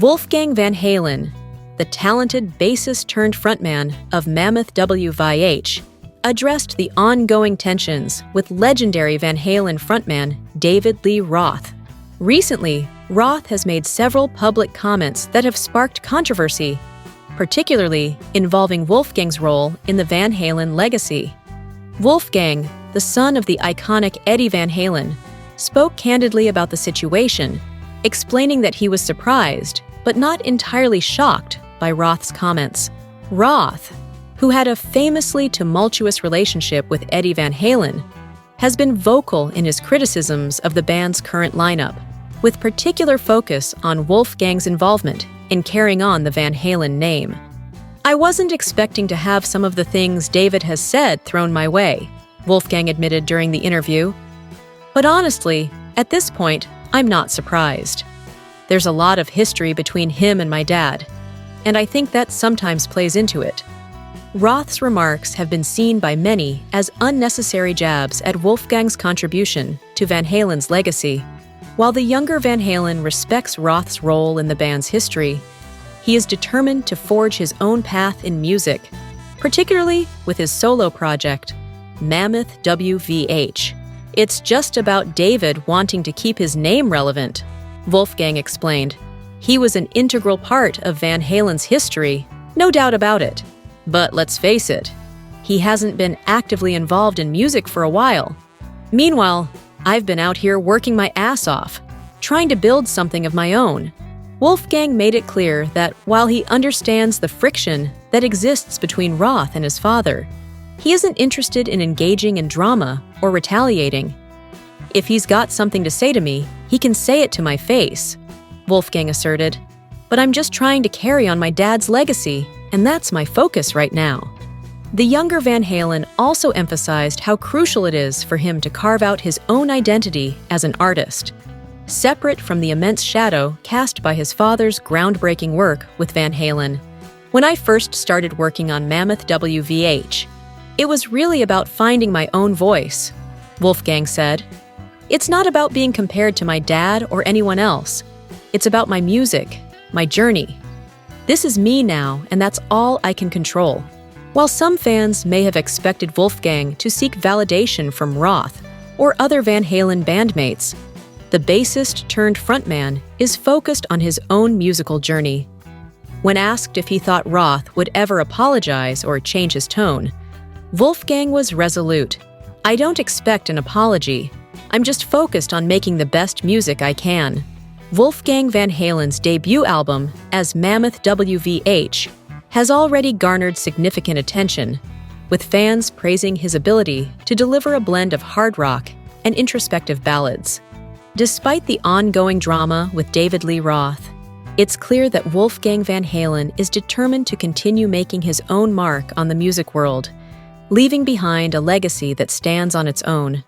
Wolfgang Van Halen, the talented bassist-turned-frontman of Mammoth WVH, addressed the ongoing tensions with legendary Van Halen frontman David Lee Roth. Recently, Roth has made several public comments that have sparked controversy, particularly involving Wolfgang's role in the Van Halen legacy. Wolfgang, the son of the iconic Eddie Van Halen, spoke candidly about the situation, explaining that he was surprised, but not entirely shocked, by Roth's comments. Roth, who had a famously tumultuous relationship with Eddie Van Halen, has been vocal in his criticisms of the band's current lineup, with particular focus on Wolfgang's involvement in carrying on the Van Halen name. "I wasn't expecting to have some of the things David has said thrown my way," Wolfgang admitted during the interview. "But honestly, at this point, I'm not surprised. There's a lot of history between him and my dad, and I think that sometimes plays into it." Roth's remarks have been seen by many as unnecessary jabs at Wolfgang's contribution to Van Halen's legacy. While the younger Van Halen respects Roth's role in the band's history, he is determined to forge his own path in music, particularly with his solo project, Mammoth WVH. "It's just about David wanting to keep his name relevant," Wolfgang explained. "He was an integral part of Van Halen's history, no doubt about it. But let's face it, he hasn't been actively involved in music for a while. Meanwhile, I've been out here working my ass off, trying to build something of my own." Wolfgang made it clear that while he understands the friction that exists between Roth and his father, he isn't interested in engaging in drama or retaliating. "If he's got something to say to me, he can say it to my face," Wolfgang asserted. "But I'm just trying to carry on my dad's legacy, and that's my focus right now." The younger Van Halen also emphasized how crucial it is for him to carve out his own identity as an artist, separate from the immense shadow cast by his father's groundbreaking work with Van Halen. "When I first started working on Mammoth WVH, it was really about finding my own voice," Wolfgang said. "It's not about being compared to my dad or anyone else. It's about my music, my journey. This is me now, and that's all I can control." While some fans may have expected Wolfgang to seek validation from Roth or other Van Halen bandmates, the bassist-turned-frontman is focused on his own musical journey. When asked if he thought Roth would ever apologize or change his tone, Wolfgang was resolute. "I don't expect an apology. I'm just focused on making the best music I can." Wolfgang Van Halen's debut album as Mammoth WVH has already garnered significant attention, with fans praising his ability to deliver a blend of hard rock and introspective ballads. Despite the ongoing drama with David Lee Roth, it's clear that Wolfgang Van Halen is determined to continue making his own mark on the music world, leaving behind a legacy that stands on its own.